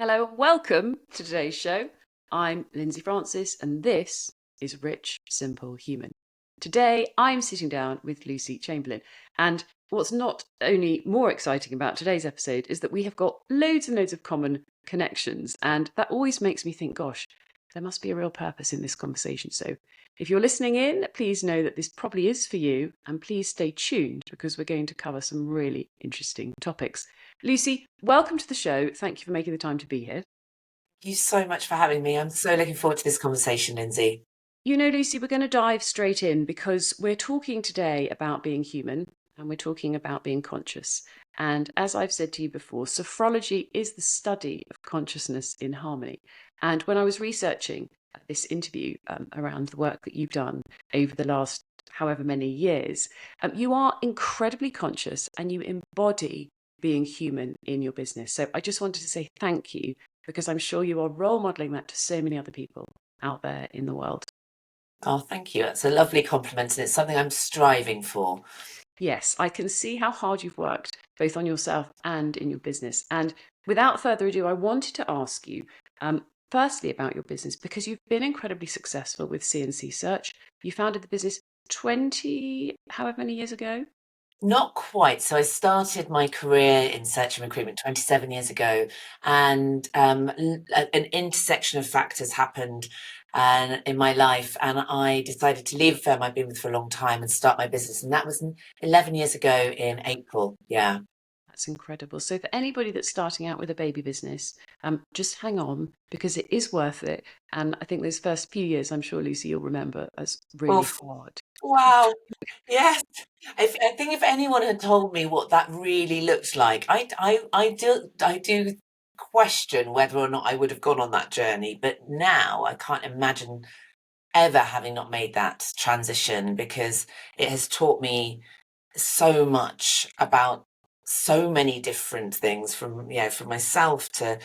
Hello and welcome to today's show. I'm Lindsey Frances and this is Rich, Simple, Human. Today I'm sitting down with Lucy Chamberlain, and what's not only more exciting about today's episode is that we have got loads and loads of common connections, and that always makes me think, gosh, there must be a real purpose in this conversation. So if you're listening in, please know that this probably is for you, and please stay tuned because we're going to cover some really interesting topics. Lucy, welcome to the show. Thank you for making the time to be here. Thank you so much for having me. I'm so looking forward to this conversation, Lindsay. You know, Lucy, we're going to dive straight in because we're talking today about being human and we're talking about being conscious. And as I've said to you before, sophrology is the study of consciousness in harmony. And when I was researching this interview around the work that you've done over the last however many years, you are incredibly conscious and you embody being human in your business. So I just wanted to say thank you because I'm sure you are role modeling that to so many other people out there in the world. Oh, thank you. That's a lovely compliment, and it's something I'm striving for. Yes, I can see how hard you've worked, both on yourself and in your business. And without further ado, I wanted to ask you, firstly, about your business, because you've been incredibly successful with C&C Search. You founded the business 20, however many years ago? Not quite. So I started my career in search and recruitment 27 years ago, and an intersection of factors happened in my life, and I decided to leave a firm I've been with for a long time and start my business. And that was 11 years ago in April. Yeah. That's incredible. So, for anybody that's starting out with a baby business, just hang on because it is worth it. And I think those first few years, I'm sure, Lucy, you'll remember as really Oof. hard. Wow. Yes. I think if anyone had told me what that really looked like, I do question whether or not I would have gone on that journey. But now I can't imagine ever having not made that transition, because it has taught me so much about so many different things, from myself to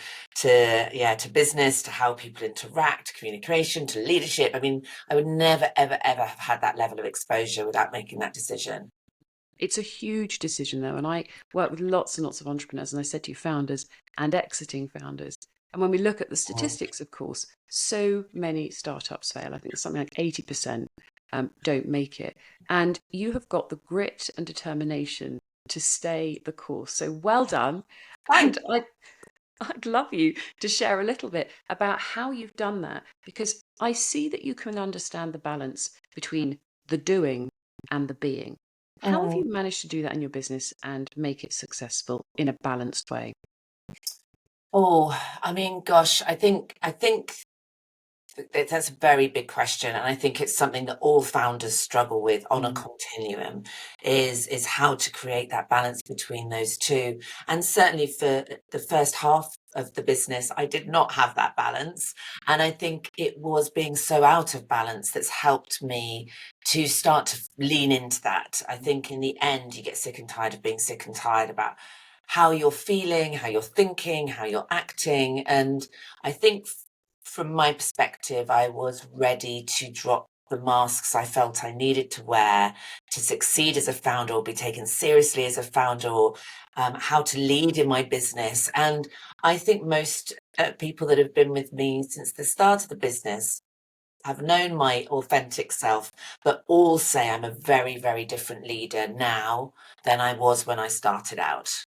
business, to how people interact, communication, to leadership. I mean, I would never ever have had that level of exposure without making that decision. It's a huge decision, though. And I work with lots and lots of entrepreneurs, and I said to you, founders and exiting founders. And when we look at the Mm. statistics, of course, so many startups fail. I think it's something like 80% don't make it. And you have got the grit and determination to stay the course. So well done. And Thanks. I'd love you to share a little bit about how you've done that, because I see that you can understand the balance between the doing and the being. How have you managed to do that in your business and make it successful in a balanced way? Oh, I mean, gosh, I think that's a very big question, and I think it's something that all founders struggle with on a Mm. continuum, is how to create that balance between those two. And certainly for the first half of the business, I did not have that balance, and I think it was being so out of balance that's helped me to start to lean into that. I think in the end, you get sick and tired of being sick and tired about how you're feeling, how you're thinking, how you're acting. And I think from my perspective, I was ready to drop the masks I felt I needed to wear to succeed as a founder, or be taken seriously as a founder, or how to lead in my business. And I think most people that have been with me since the start of the business have known my authentic self, but all say I'm a very, very different leader now than I was when I started out.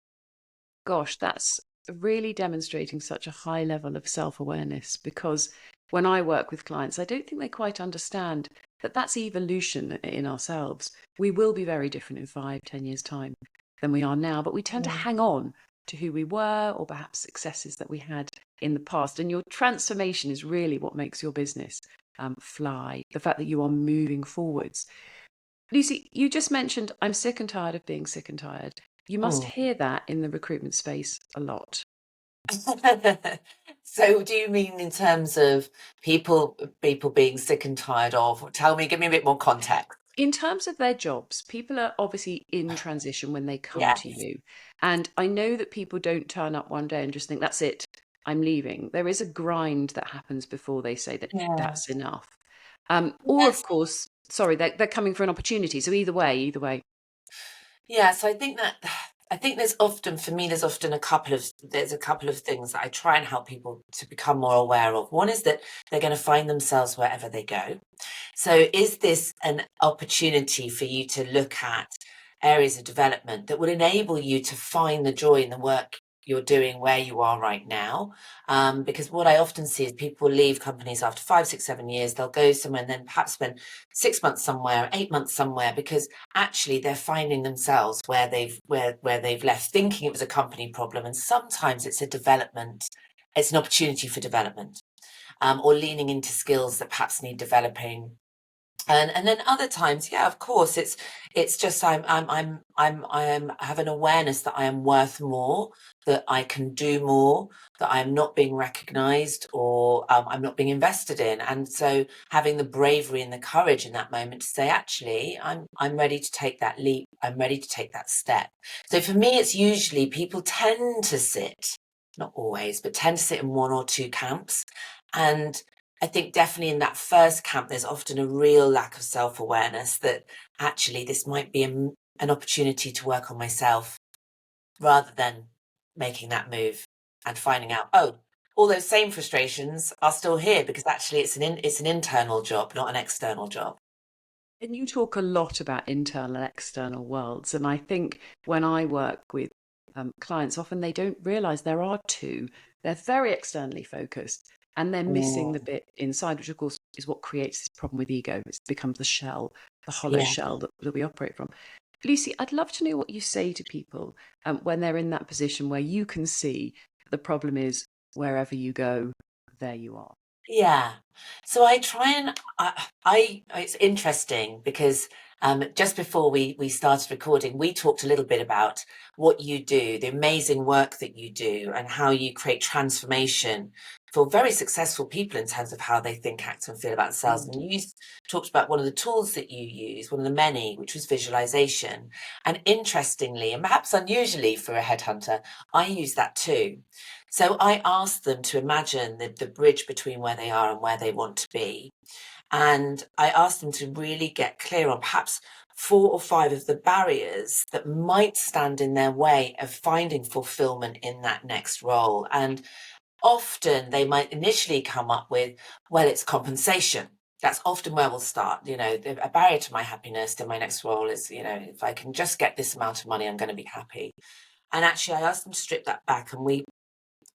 Gosh, that's really demonstrating such a high level of self awareness, because when I work with clients, I don't think they quite understand that that's evolution in ourselves. We will be very different in 5, 10 years' time than we are now, but we tend to Mm. hang on to who we were or perhaps successes that we had in the past. And your transformation is really what makes your business fly, the fact that you are moving forwards. Lucy, you just mentioned, I'm sick and tired of being sick and tired. You must Mm. hear that in the recruitment space a lot. So do you mean in terms of people being sick and tired of? Tell me, give me a bit more context. In terms of their jobs, people are obviously in transition when they come to Yes. you. And I know that people don't turn up one day and just think, that's it, I'm leaving. There is a grind that happens before they say that Yeah. that's enough. Or, of Yes. course, sorry, they're coming for an opportunity. So either way, either way. Yeah. So I think that I think there's often a couple of things that I try and help people to become more aware of. One is that they're going to find themselves wherever they go. So is this an opportunity for you to look at areas of development that would enable you to find the joy in the work you're doing where you are right now? Because what I often see is people leave companies after 5, 6, 7 years. They'll go somewhere and then perhaps spend 6 months somewhere, 8 months somewhere, because actually they're finding themselves where they've left, thinking it was a company problem. And sometimes it's it's an opportunity for development, or leaning into skills that perhaps need developing. And then other times, yeah, of course, it's just I have an awareness that I am worth more, that I can do more, that I am not being recognised, or I'm not being invested in. And so having the bravery and the courage in that moment to say, actually, I'm ready to take that leap. I'm ready to take that step. So for me, it's usually people tend to sit, not always, but tend to sit in one or two camps. And I think definitely in that first camp, there's often a real lack of self-awareness that actually this might be an opportunity to work on myself, rather than making that move and finding out, oh, all those same frustrations are still here, because actually it's an internal job, not an external job. And you talk a lot about internal and external worlds. And I think when I work with clients, often they don't realize there are two. They're very externally focused and they're missing the Mm, bit inside, which of course is what creates this problem with ego. It becomes the shell, the hollow yeah. shell that we operate from. Lucy, I'd love to know what you say to people when they're in that position where you can see the problem is wherever you go, there you are. Yeah. So I try and it's interesting because just before we started recording, we talked a little bit about what you do, the amazing work that you do, and how you create transformation for very successful people in terms of how they think, act, and feel about themselves. Mm. And you talked about one of the tools that you use, one of the many, which was visualization. And interestingly, and perhaps unusually for a headhunter, I use that too. So I asked them to imagine the bridge between where they are and where they want to be. And I asked them to really get clear on perhaps 4 or 5 of the barriers that might stand in their way of finding fulfillment in that next role. And often they might initially come up with, well, it's compensation. That's often where we'll start. A barrier to my happiness in my next role is, if I can just get this amount of money, I'm going to be happy. And actually, I asked them to strip that back, and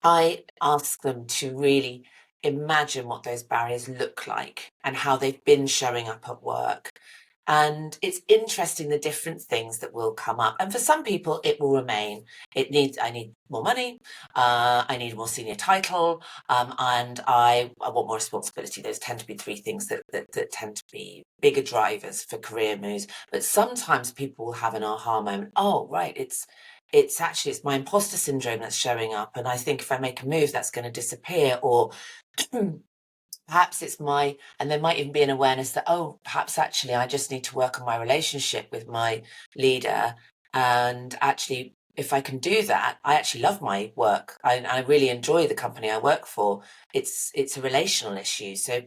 I ask them to really imagine what those barriers look like and how they've been showing up at work. And it's interesting the different things that will come up. And for some people, it will remain. I need more money, I need a more senior title, and I want more responsibility. Those tend to be 3 things that tend to be bigger drivers for career moves. But sometimes people will have an aha moment. Oh, right, it's my imposter syndrome that's showing up, and I think if I make a move that's going to disappear. Or perhaps and there might even be an awareness that, oh, perhaps actually I just need to work on my relationship with my leader. And actually, if I can do that, I actually love my work. I really enjoy the company I work for. It's a relational issue, so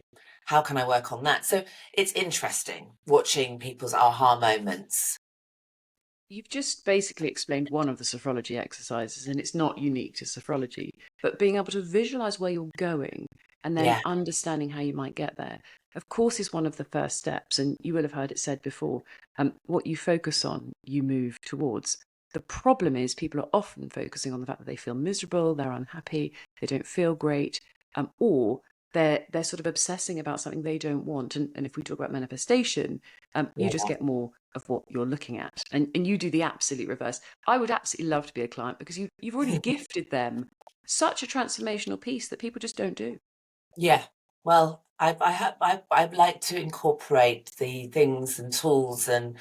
how can I work on that? So it's interesting watching people's aha moments. You've just basically explained one of the sophrology exercises, and it's not unique to sophrology, but being able to visualize where you're going and then Yeah. understanding how you might get there, of course, is one of the first steps. And you will have heard it said before, what you focus on, you move towards. The problem is people are often focusing on the fact that they feel miserable, they're unhappy, they don't feel great, or they're sort of obsessing about something they don't want. And if we talk about manifestation, you just Yeah. get more of what you're looking at. And you do the absolute reverse. I would absolutely love to be a client because you've already gifted them such a transformational piece that people just don't do. Yeah. Well, I'd like to incorporate the things and tools and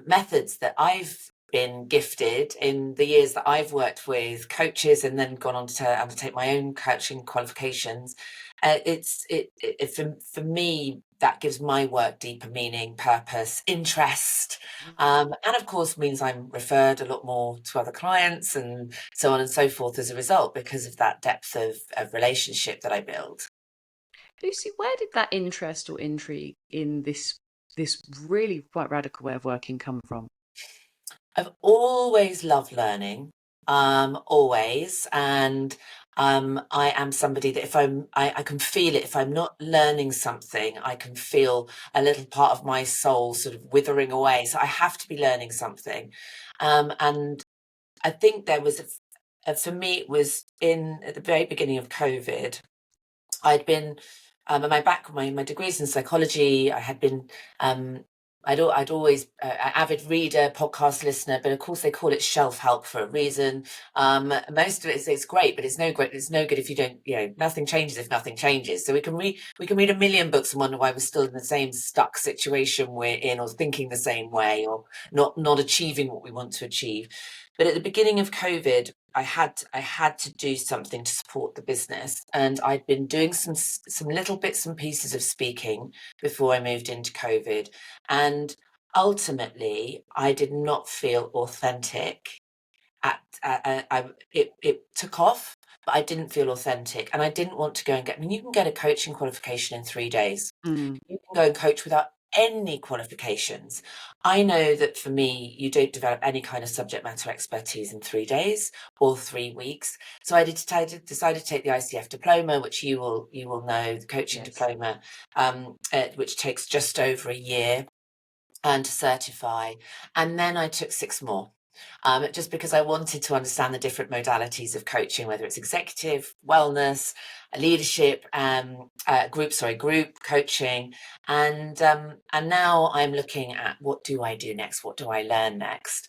methods that I've been gifted in the years that I've worked with coaches and then gone on to undertake my own coaching qualifications. For me, that gives my work deeper meaning, purpose, interest, and of course means I'm referred a lot more to other clients and so on and so forth as a result, because of that depth of relationship that I build. Lucy, where did that interest or intrigue in this really quite radical way of working come from? I've always loved learning, always. And I am somebody that if I can feel it. If I'm not learning something, I can feel a little part of my soul sort of withering away. So I have to be learning something. And I think there was, for me, it was at the very beginning of COVID. I'd been my degrees in psychology. I had been I'd always an avid reader, podcast listener, but of course they call it shelf help for a reason. Most of it's great, but it's no great. It's no good if you don't. Nothing changes if nothing changes. So we can read a million books and wonder why we're still in the same stuck situation we're in, or thinking the same way, or not achieving what we want to achieve. But at the beginning of COVID, I had to do something to support the business, and I'd been doing some little bits and pieces of speaking before I moved into COVID, and ultimately I did not feel authentic. It took off, but I didn't feel authentic, and I didn't want to go and get. I mean, you can get a coaching qualification in 3 days. Mm. You can go and coach without any qualifications. I know that for me, you don't develop any kind of subject matter expertise in 3 days or 3 weeks. So I decided to take the ICF diploma, which you will know, the coaching Yes. diploma, which takes just over a year, and to certify. And then I took 6 more. Just because I wanted to understand the different modalities of coaching, whether it's executive, wellness, leadership, group coaching, and now I'm looking at what do I do next? What do I learn next?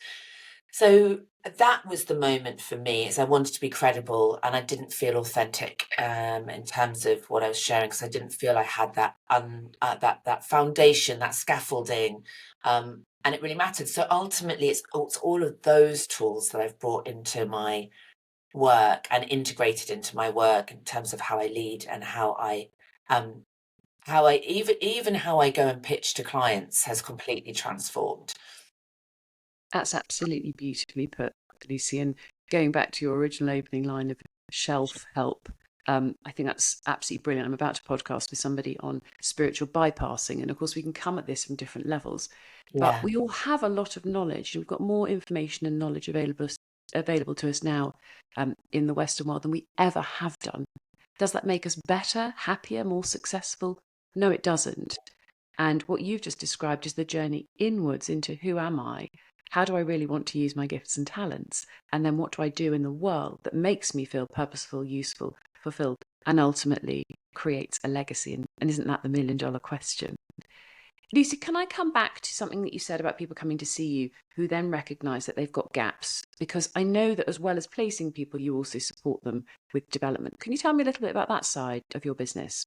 So that was the moment for me, is I wanted to be credible, and I didn't feel authentic in terms of what I was sharing, because I didn't feel I had that foundation, that scaffolding, and it really mattered. So ultimately, it's all of those tools that I've brought into my work and integrated into my work in terms of how I lead, and um, how I even how I go and pitch to clients has completely transformed. That's absolutely beautifully put, Lucy. And going back to your original opening line of shelf help, I think that's absolutely brilliant. I'm about to podcast with somebody on spiritual bypassing. And of course, we can come at this from different levels, but Yeah. we all have a lot of knowledge. We've got more information and knowledge available to us now in the Western world than we ever have done. Does that make us better, happier, more successful? No, it doesn't. And what you've just described is the journey inwards into who am I? How do I really want to use my gifts and talents? And then what do I do in the world that makes me feel purposeful, useful, fulfilled, and ultimately creates a legacy? And isn't that the $1 million question? Lucy, can I come back to something that you said about people coming to see you who then recognise that they've got gaps? Because I know that as well as placing people, you also support them with development. Can you tell me a little bit about that side of your business?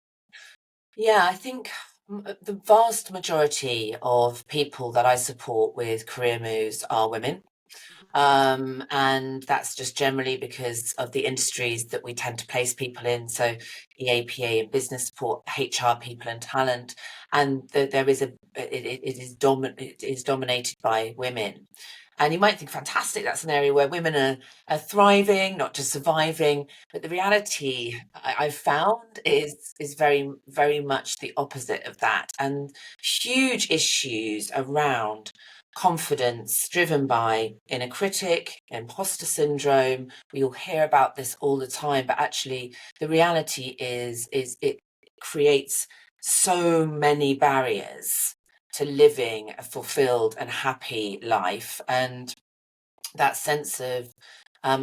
Yeah, I think the vast majority of people that I support with career moves are women. And that's just generally because of the industries that we tend to place people in. So EAPA and business support, HR people and talent, and there is it is dominated by women. And you might think, fantastic, that's an area where women are thriving, not just surviving. But the reality I've found is very, very much the opposite of that. And huge issues around confidence driven by inner critic, imposter syndrome. We all hear about this all the time, but actually the reality is it creates so many barriers to living a fulfilled and happy life. And that sense of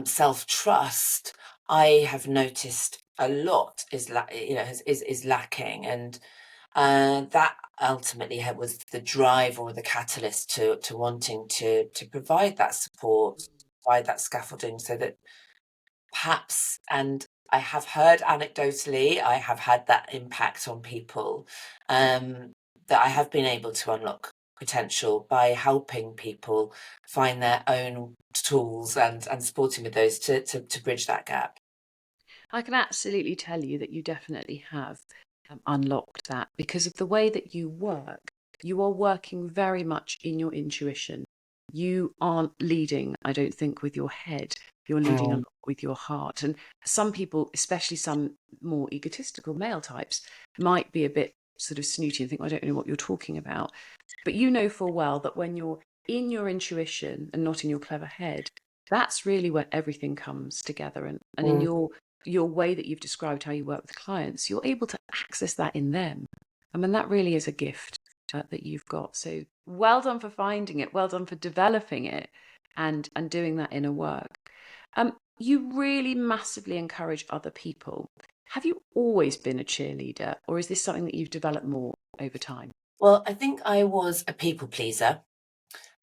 self-trust, I have noticed a lot is lacking. And that ultimately was the drive or the catalyst to wanting to provide that support, provide that scaffolding, so that perhaps, and I have heard anecdotally, I have had that impact on people, that I have been able to unlock potential by helping people find their own tools, and supporting with those to bridge that gap. I can absolutely tell you that you definitely have unlocked that because of the way that you work. You are working very much in your intuition. You aren't leading, I don't think, with your head. You're leading a Mm. lot with your heart. And some people, especially some more egotistical male types, might be a bit sort of snooty and think, I don't know what you're talking about. But you know full well that when you're in your intuition and not in your clever head, that's really where everything comes together. And in your way that you've described how you work with clients, you're able to access that in them. I mean, that really is a gift that you've got. So well done for finding it. Well done for developing it and doing that inner work. You really massively encourage other people. Have you always been a cheerleader, or is this something that you've developed more over time? Well, I think I was a people pleaser.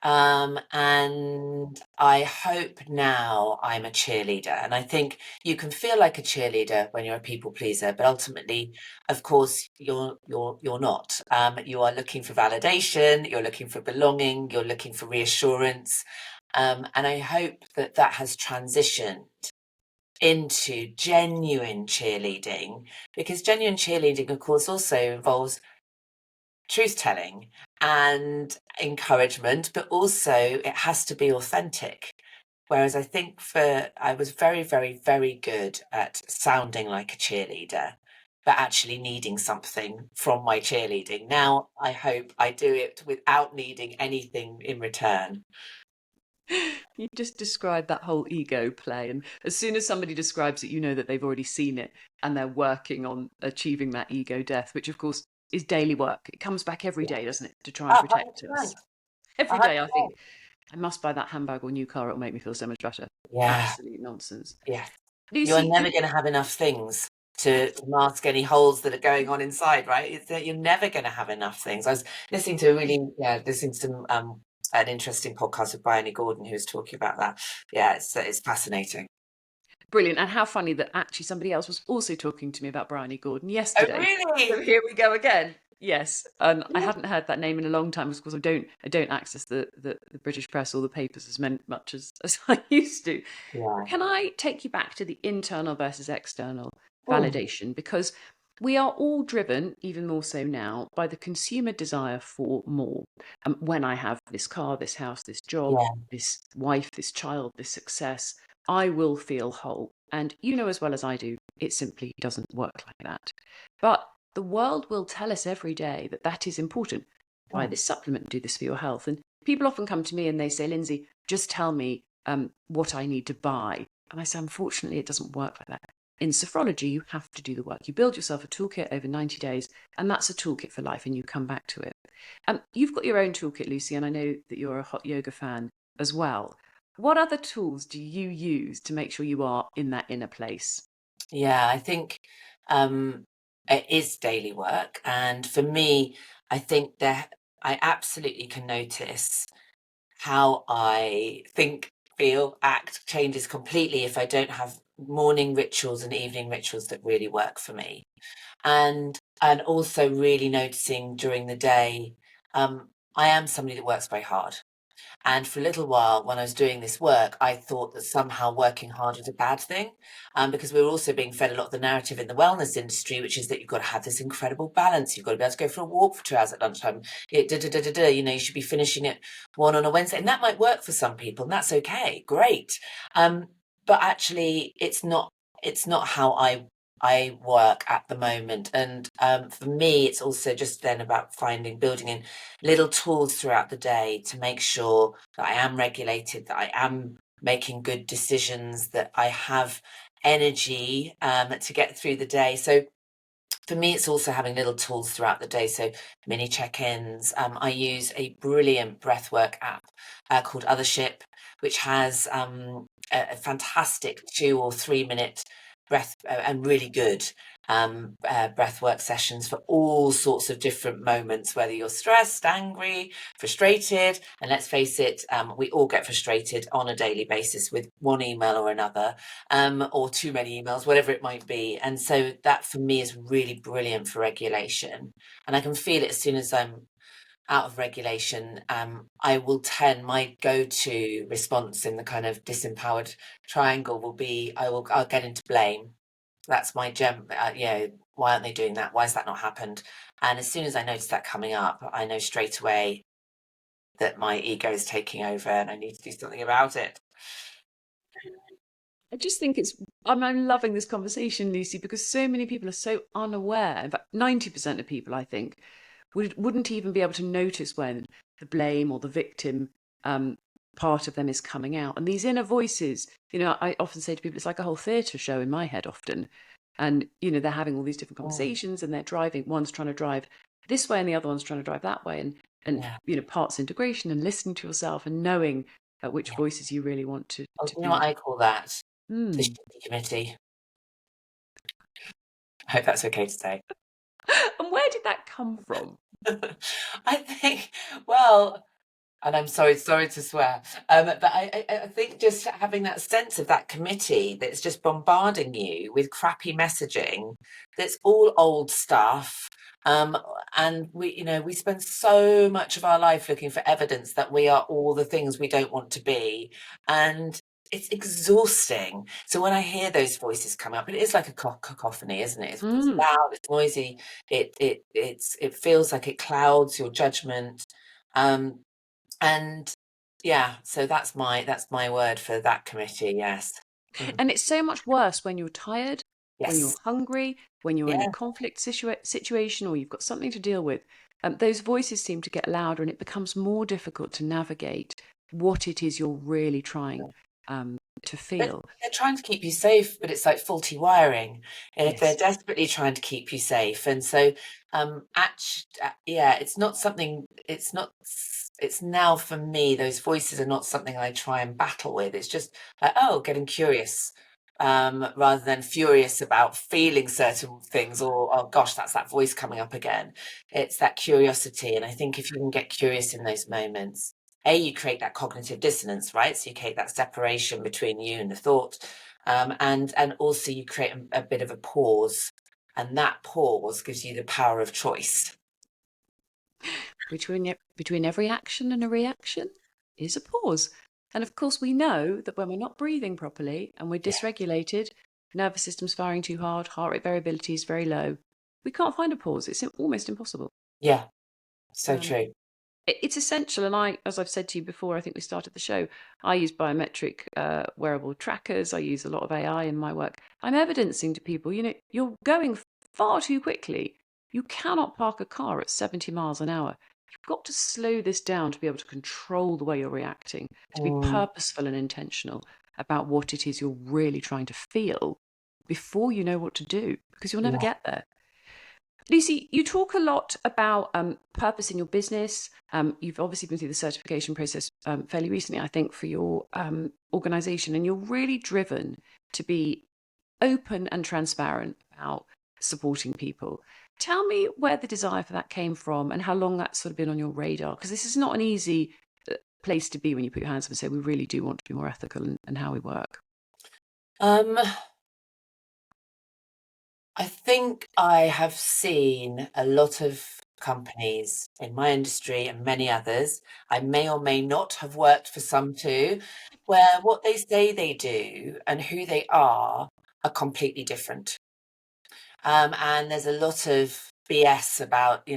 And I hope now I'm a cheerleader. And I think you can feel like a cheerleader when you're a people pleaser, but ultimately, of course, you're not. You are looking for validation, you're looking for belonging, you're looking for reassurance. And I hope that that has transitioned into genuine cheerleading, because genuine cheerleading, of course, also involves truth telling and encouragement, but also it has to be authentic. Whereas I think I was very, very, very good at sounding like a cheerleader, but actually needing something from my cheerleading. Now I hope I do it without needing anything in return. You just described that whole ego play. And as soon as somebody describes it, you know that they've already seen it and they're working on achieving that ego death, which, of course, is daily work. It comes back every day, doesn't it, to try and protect us? 100%. Every day, I 100%. think, I must buy that handbag or new car. It'll make me feel so much better. Yeah, Absolute nonsense. yeah. You're Lucy, never going to have enough things to mask any holes that are going on inside, right? It's that you're never going to have enough things. I was listening to some an interesting podcast with Bryony Gordon who was talking about that. Yeah, it's fascinating. brilliant. And how funny that actually somebody else was also talking to me about Bryony Gordon Oh, yesterday. really? So here we go again. Yes, and I hadn't heard that name in a long time because I don't access the British press or the papers as much as I used to. Yeah. Can I take you back to the internal versus external Mm. validation? Because we are all driven, even more so now, by the consumer desire for more. When I have this car, this house, this job, Yeah. this wife, this child, this success, I will feel whole. And you know as well as I do, it simply doesn't work like that. But the world will tell us every day that that is important. Buy Mm. this supplement, do this for your health. And people often come to me and they say, Lindsey, just tell me what I need to buy. And I say, unfortunately, it doesn't work like that. In sophrology, you have to do the work. You build yourself a toolkit over 90 days, and that's a toolkit for life, and you come back to it. You've got your own toolkit, Lucy, and I know that you're a hot yoga fan as well. What other tools do you use to make sure you are in that inner place? Yeah, I think it is daily work. And for me, I think that I absolutely can notice how I think, feel, act changes completely if I don't have morning rituals and evening rituals that really work for me. And also really noticing during the day, I am somebody that works very hard. And for a little while, when I was doing this work, I thought that somehow working hard was a bad thing, because we were also being fed a lot of the narrative in the wellness industry, which is that you've got to have this incredible balance. You've got to be able to go for a walk for 2 hours at lunchtime. You should be finishing at 1 on a Wednesday, and that might work for some people, and that's okay, great. But actually, it's not. It's not how I work at the moment. And for me, it's also just then about building in little tools throughout the day to make sure that I am regulated, that I am making good decisions, that I have energy to get through the day. So for me, it's also having little tools throughout the day. So mini check-ins. I use a brilliant breathwork app called Othership, which has a fantastic 2 or 3 minute breath and really good breathwork sessions for all sorts of different moments, whether you're stressed, angry, frustrated. And let's face it, we all get frustrated on a daily basis with one email or another, or too many emails, whatever it might be. And so that for me is really brilliant for regulation. And I can feel it as soon as I'm out of regulation. I will tend, my go-to response in the kind of disempowered triangle will be, I'll get into blame. That's my why aren't they doing that? Why has that not happened? And as soon as I notice that coming up, I know straight away that my ego is taking over and I need to do something about it. I just think I'm loving this conversation, Lucy, because so many people are so unaware. In fact, 90% of people, I think, wouldn't even be able to notice when the blame or the victim part of them is coming out. And these inner voices, I often say to people, it's like a whole theatre show in my head often. And, they're having all these different conversations and they're driving. One's trying to drive this way and the other one's trying to drive that way. And parts integration and listening to yourself and knowing which voices you really want to You be. know what I call that? The Mm. shitty committee. I hope that's okay to say. And where did that come from? I think, well, and I'm sorry to swear, but I think just having that sense of that committee that's just bombarding you with crappy messaging, that's all old stuff. And we spend so much of our life looking for evidence that we are all the things we don't want to be. And it's exhausting. So when I hear those voices come up, it is like a cacophony, isn't it? It's loud, it's noisy, it feels like it clouds your judgment. And so that's my word for that committee. Yes. And it's so much worse when you're tired, when you're Yes. hungry, when you're in a conflict situation or you've got something to deal with. Those voices seem to get louder and it becomes more difficult to navigate what it is you're really trying to feel. They're trying to keep you safe, but it's like faulty wiring. Yes. They're desperately trying to keep you safe. And so, it's not something, it's now for me, those voices are not something I try and battle with. It's just like, getting curious. Rather than furious about feeling certain things or, oh gosh, that's that voice coming up again. It's that curiosity. And I think if you can get curious in those moments, you create that cognitive dissonance, right? So you create that separation between you and the thought. And also you create a bit of a pause. And that pause gives you the power of choice. Between every action and a reaction is a pause. And of course, we know that when we're not breathing properly and we're dysregulated, nervous system's firing too hard, heart rate variability is very low, we can't find a pause. It's almost impossible. Yeah, so true. It's essential. And as I've said to you before, I think we started the show, I use biometric wearable trackers. I use a lot of AI in my work. I'm evidencing to people, you're going far too quickly. You cannot park a car at 70 miles an hour. You've got to slow this down to be able to control the way you're reacting, to be purposeful and intentional about what it is you're really trying to feel before you know what to do, because you'll never get there. Lucy, you talk a lot about purpose in your business. You've obviously been through the certification process fairly recently, I think, for your organisation, and you're really driven to be open and transparent about supporting people. Tell me where the desire for that came from and how long that's sort of been on your radar, because this is not an easy place to be when you put your hands up and say, we really do want to be more ethical in how we work. I think I have seen a lot of companies in my industry and many others, I may or may not have worked for some too, where what they say they do and who they are completely different. And there's a lot of BS about,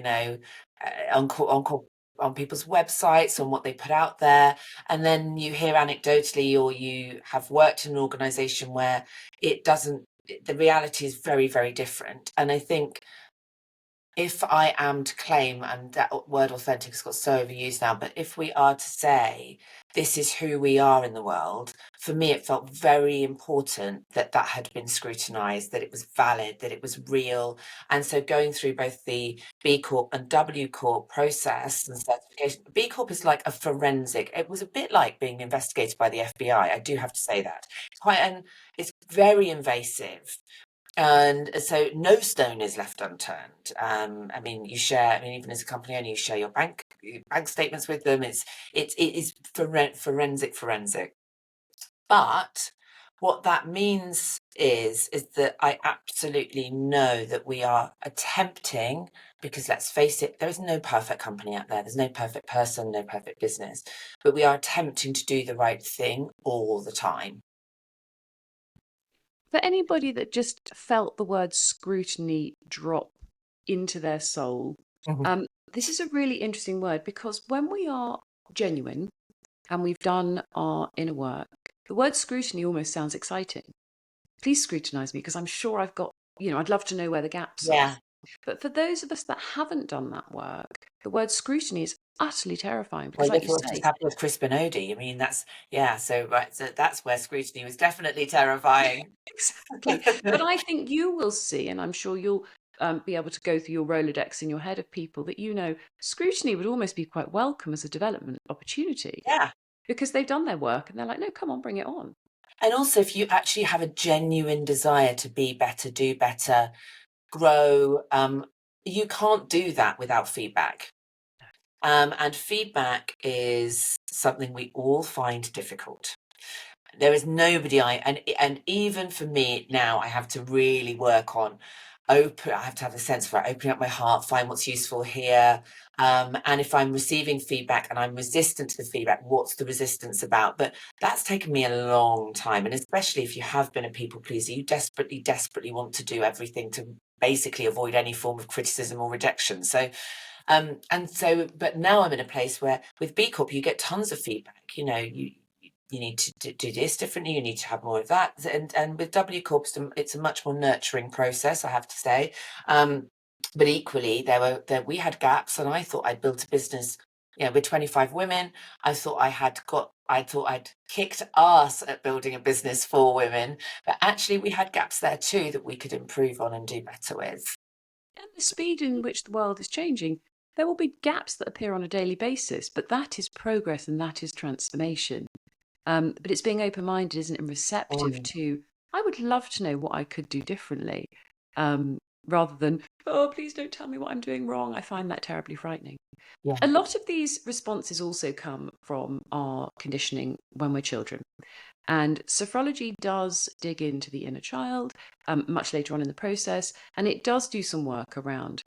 on people's websites, on what they put out there. And then you hear anecdotally, or you have worked in an organization where the reality is very, very different. And I think if I am to claim, and that word authentic has got so overused now, but if we are to say this is who we are in the world, for me, it felt very important that that had been scrutinised, that it was valid, that it was real. And so going through both the B Corp and W Corp process and certification, B Corp is like a forensic. It was a bit like being investigated by the FBI. I do have to say that. It's very invasive. And so no stone is left unturned. Even as a company owner, you share your bank statements with them. It is forensic. But what that means is that I absolutely know that we are attempting, because let's face it, there is no perfect company out there. There's no perfect person, no perfect business, but we are attempting to do the right thing all the time. For anybody that just felt the word scrutiny drop into their soul, this is a really interesting word, because when we are genuine and we've done our inner work, the word scrutiny almost sounds exciting. Please scrutinise me, because I'm sure I've got, I'd love to know where the gaps are. But for those of us that haven't done that work, the word scrutiny is utterly terrifying Well, because, like look you at what just say, happened with Crispin Odie. I mean, that's, yeah, so, right, so that's where scrutiny was definitely terrifying. exactly. But I think you will see, and I'm sure you'll be able to go through your Rolodex in your head of people that scrutiny would almost be quite welcome as a development opportunity Yeah. because they've done their work and they're like, no, come on, bring it on. And also, if you actually have a genuine desire to be better, do better, grow, you can't do that without feedback. And feedback is something we all find difficult. There is nobody and even for me now, I have to really work on I have to have a sense for opening up my heart, find what's useful here. And if I'm receiving feedback and I'm resistant to the feedback, what's the resistance about? But that's taken me a long time. And especially if you have been a people pleaser, you desperately, desperately want to do everything to basically avoid any form of criticism or rejection. But now I'm in a place where with B Corp, you get tons of feedback. You need to do this differently. You need to have more of that. And with W Corp, it's a much more nurturing process, I have to say. But equally, we had gaps, and I thought I'd built a business. With 25 women, I thought I'd kicked ass at building a business for women, but actually we had gaps there too that we could improve on and do better with. And the speed in which the world is changing, there will be gaps that appear on a daily basis, but that is progress and that is transformation. But it's being open-minded, isn't it, and receptive Mm, to, I would love to know what I could do differently, rather than, oh, please don't tell me what I'm doing wrong. I find that terribly frightening. yeah. A lot of these responses also come from our conditioning when we're children. And sophrology does dig into the inner child much later on in the process, and it does do some work around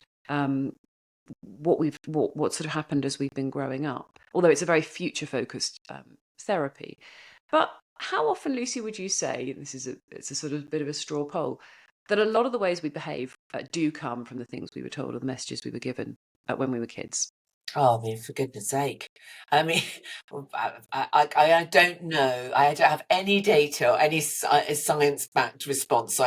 what sort of happened as we've been growing up. Although it's a very future focused therapy. But how often, Lucy, would you say, it's a sort of bit of a straw poll, that a lot of the ways we behave do come from the things we were told or the messages we were given when we were kids? Oh, I mean, for goodness sake. I mean, I don't know. I don't have any data or any science-backed response. So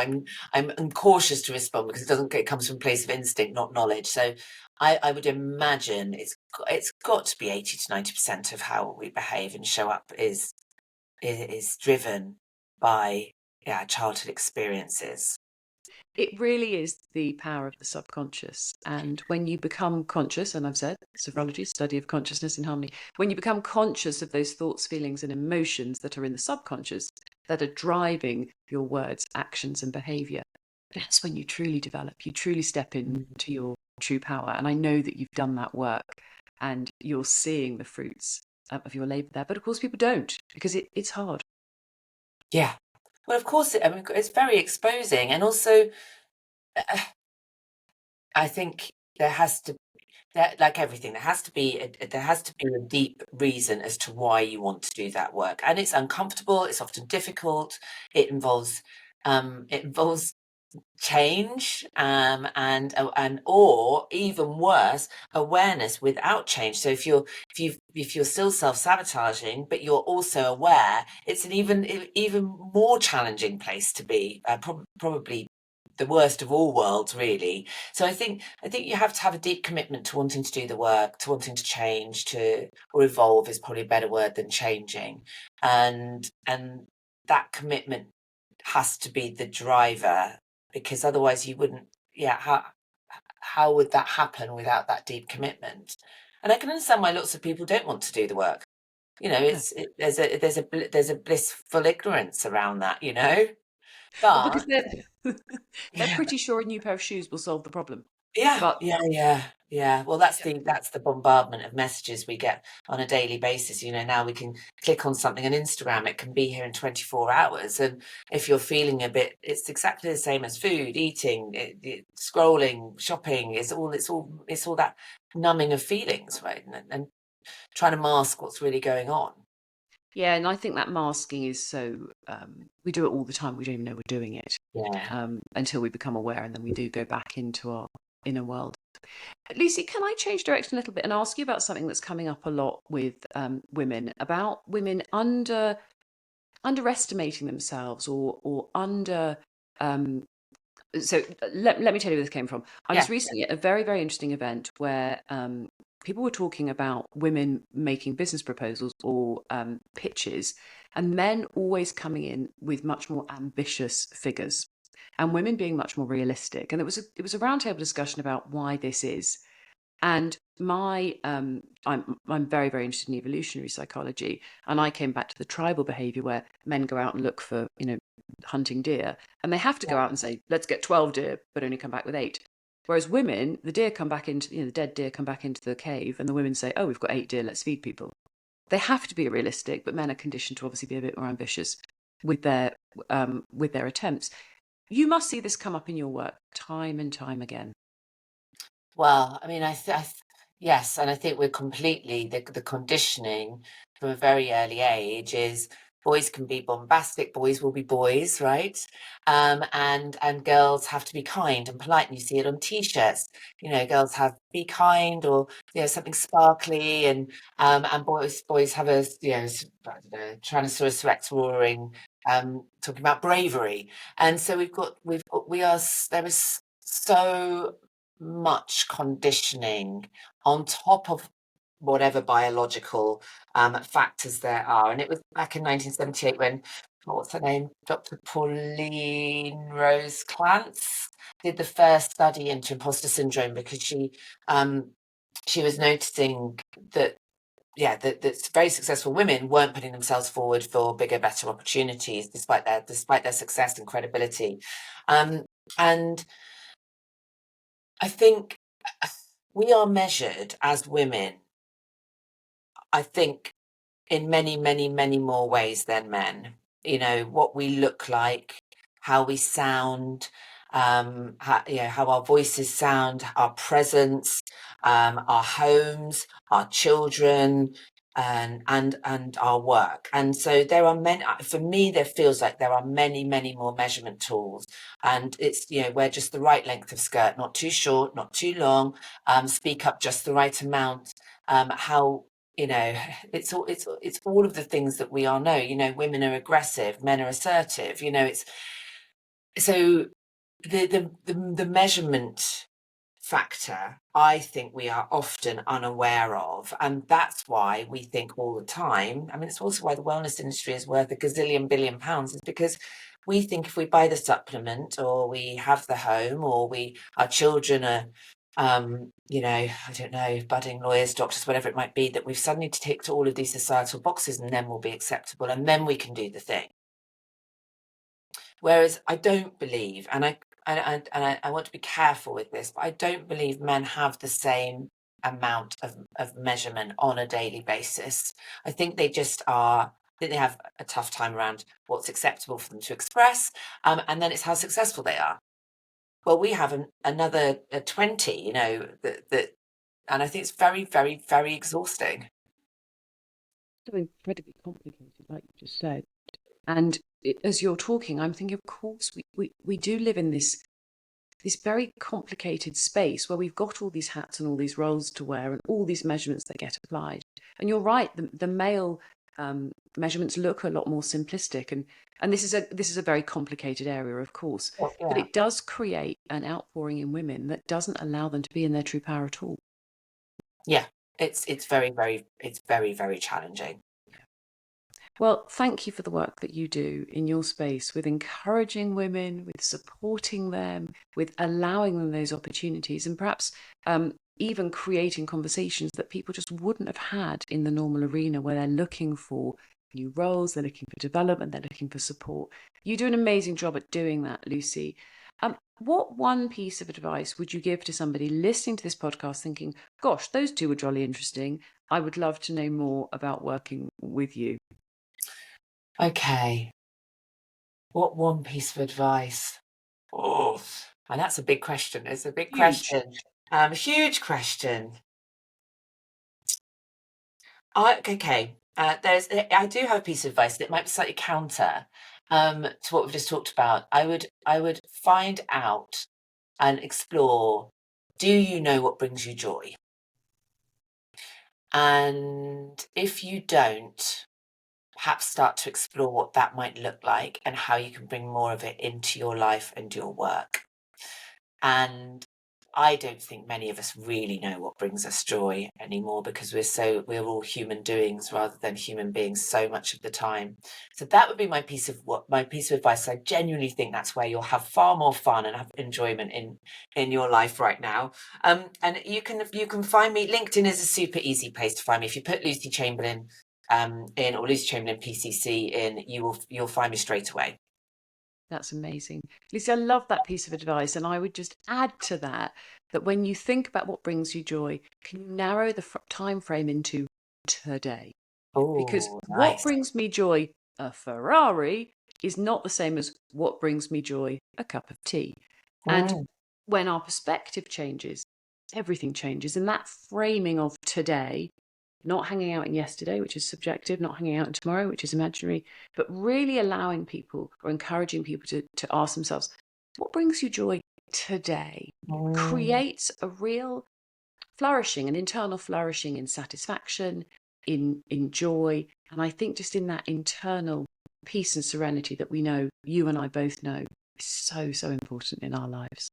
I'm cautious to respond because it comes from a place of instinct, not knowledge. So I would imagine it's got to be 80 to 90% of how we behave and show up is driven by, yeah, childhood experiences. It really is the power of the subconscious. And when you become conscious, and I've said sophrology, study of consciousness and harmony, when you become conscious of those thoughts, feelings, and emotions that are in the subconscious that are driving your words, actions, and behavior, that's when you truly develop, you truly step into your true power. And I know that you've done that work and you're seeing the fruits of your labor there. But of course, people don't because it's hard. Yeah. Well, of course, I mean, it's very exposing. And also, uh, I think there has to like everything, there has to be a deep reason as to why you want to do that work, and it's uncomfortable. It's often difficult. It involves change, and or even worse, awareness without change. So if you're still self-sabotaging, but you're also aware, it's an even more challenging place to be. Probably the worst of all worlds, really. So I think you have to have a deep commitment to wanting to do the work, to wanting to change, to or evolve is probably a better word than changing, and that commitment has to be the driver, because otherwise you wouldn't. Yeah, how would that happen without that deep commitment? And I can understand why lots of people don't want to do the work. No. There's a blissful ignorance around that, Well, because but they're yeah. pretty sure a new pair of shoes will solve the problem. Yeah, But yeah, yeah, yeah. Well, that's the bombardment of messages we get on a daily basis. Now we can click on something on Instagram. It can be here in 24 hours. And if you're feeling a bit, it's exactly the same as food, eating, scrolling, shopping. It's all that numbing of feelings, right? And trying to mask what's really going on. yeah, and I think that masking is so, we do it all the time. We don't even know we're doing it Yeah. until we become aware, and then we do go back into our inner world. Lucy, can I change direction a little bit and ask you about something that's coming up a lot with women, about women underestimating themselves or under. Um, so let me tell you where this came from. I Yeah. was recently at a very, very interesting event where people were talking about women making business proposals or pitches, and men always coming in with much more ambitious figures, and women being much more realistic. And it was a roundtable discussion about why this is. And I'm very, very interested in evolutionary psychology, and I came back to the tribal behavior where men go out and look for, hunting deer, and they have to go out and say, let's get 12 deer, but only come back with 8. Whereas women, the deer come back into, the dead deer come back into the cave, and the women say, oh, we've got 8 deer, let's feed people. They have to be realistic, but men are conditioned to obviously be a bit more ambitious with their attempts. You must see this come up in your work time and time again. Well, I mean, yes, and I think we're completely the conditioning from a very early age is boys can be bombastic, boys will be boys, right? And girls have to be kind and polite, and you see it on t-shirts. Girls have be kind or something sparkly, and boys have a I don't know, Tyrannosaurus Rex roaring, talking about bravery, and so there is so much conditioning on top of whatever biological factors there are. And it was back in 1978 when, what's her name, Dr. Pauline Rose Clance did the first study into imposter syndrome, because she was noticing that that very successful women weren't putting themselves forward for bigger, better opportunities despite their success and credibility. And I think we are measured as women, I think, in many, many, many more ways than men. What we look like, how we sound, how our voices sound, our presence, our homes, our children, and our work. And so there are many. For me, there feels like there are many, many more measurement tools, and it's wear just the right length of skirt, not too short, not too long. Speak up just the right amount. How it's all of the things that we all know. Women are aggressive, men are assertive. It's so the measurement factor, I think we are often unaware of, and that's why we think all the time. I mean, it's also why the wellness industry is worth a gazillion billion pounds, is because we think if we buy the supplement, or we have the home, or our children are I don't know, budding lawyers, doctors, whatever it might be, that we've suddenly ticked all of these societal boxes, and then we'll be acceptable, and then we can do the thing. Whereas I don't believe, and I want to be careful with this, but I don't believe men have the same amount of measurement on a daily basis. I think they just are. I think they have a tough time around what's acceptable for them to express, and then it's how successful they are. Well, we have another 20, that, and I think it's very, very, very exhausting. So incredibly complicated, like you just said. And as you're talking, I'm thinking, of course, we do live in this very complicated space where we've got all these hats and all these roles to wear and all these measurements that get applied. And you're right, the male measurements look a lot more simplistic, and this is a very complicated area, of course, but it does create an outpouring in women that doesn't allow them to be in their true power at all. Yeah, it's very, very, it's very, very challenging. Well, thank you for the work that you do in your space with encouraging women, with supporting them, with allowing them those opportunities, and perhaps even creating conversations that people just wouldn't have had in the normal arena, where they're looking for new roles, they're looking for development, they're looking for support. You do an amazing job at doing that, Lucy. What one piece of advice would you give to somebody listening to this podcast thinking, gosh, those two were jolly interesting. I would love to know more about working with you? Okay. What one piece of advice? Oh, and that's a big question. It's a big question. Huge question. Okay. I do have a piece of advice that might be slightly counter to what we've just talked about. I would find out and explore, do you know what brings you joy? And if you don't, perhaps start to explore what that might look like and how you can bring more of it into your life and your work. And I don't think many of us really know what brings us joy anymore, because we're all human doings rather than human beings so much of the time. So that would be my piece of advice. I genuinely think that's where you'll have far more fun and have enjoyment in your life right now. And you can find me. LinkedIn is a super easy place to find me. If you put Lucy Chamberlain in, or Lucy Chamberlain PCC in, you'll find me straight away. That's amazing. Lucy, I love that piece of advice. And I would just add to that, that when you think about what brings you joy, can you narrow the time frame into today? Because Oh, what nice. brings me joy, a Ferrari, is not the same as what brings me joy, a cup of tea. And Mm. when our perspective changes, everything changes. And that framing of today, not hanging out in yesterday, which is subjective, not hanging out in tomorrow, which is imaginary, but really allowing people or encouraging people to ask themselves, what brings you joy today? Mm. Creates a real flourishing, an internal flourishing in satisfaction, in joy. And I think just in that internal peace and serenity that we know, you and I both know, is so, so important in our lives.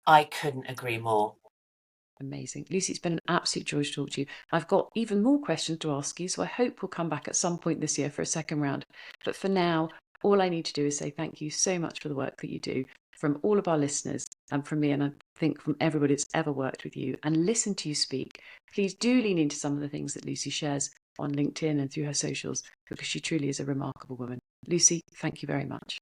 I couldn't agree more. Amazing. Lucy, it's been an absolute joy to talk to you. I've got even more questions to ask you, so I hope we'll come back at some point this year for a second round. But for now, all I need to do is say thank you so much for the work that you do, from all of our listeners and from me, and I think from everybody that's ever worked with you and listened to you speak. Please do lean into some of the things that Lucy shares on LinkedIn and through her socials, because she truly is a remarkable woman. Lucy, thank you very much.